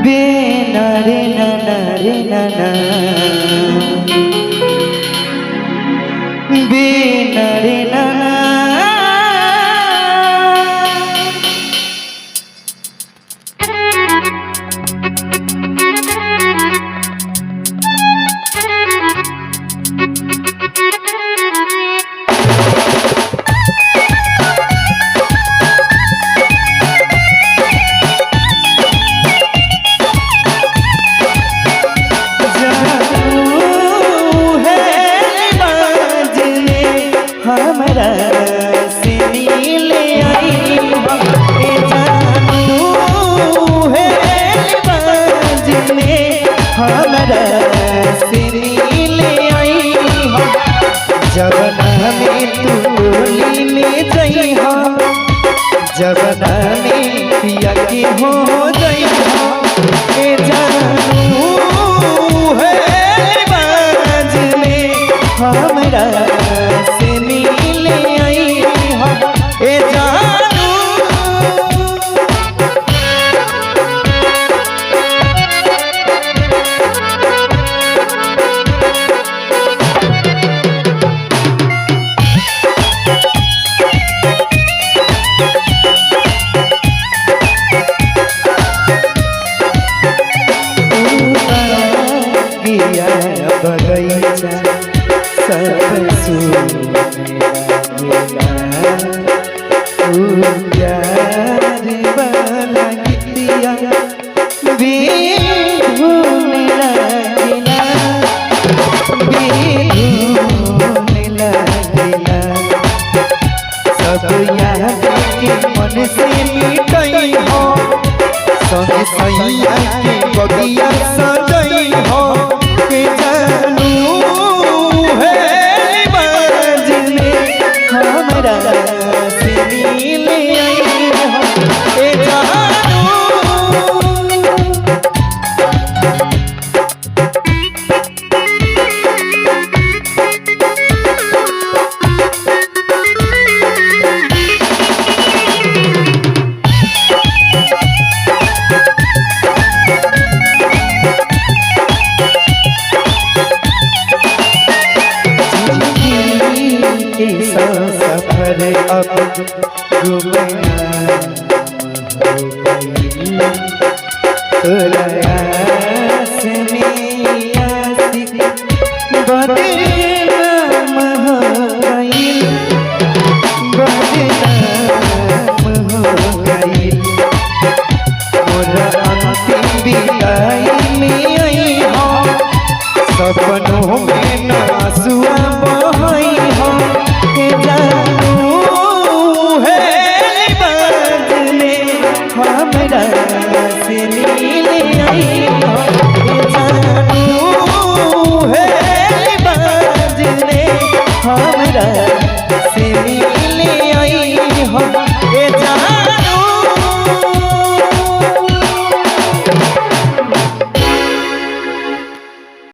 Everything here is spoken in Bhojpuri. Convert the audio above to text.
बेना रे नाना रे नाना बेना रे नाना जवना में टोली में जइहा जवना में पिया के हो जइहा ए जानू है बाज में हमरा से मिले आइहा ए जानू बगैचा सब प्यार वाला गीतिया बेधुन लगेला सब याद के मन से मिटई हो संग सैया के बगिया सजई हो सफर अब गुमनाम हो गई तोरायास में आशिक बदनाम हो गई मोर अंतिम विदाई में आई हो सपन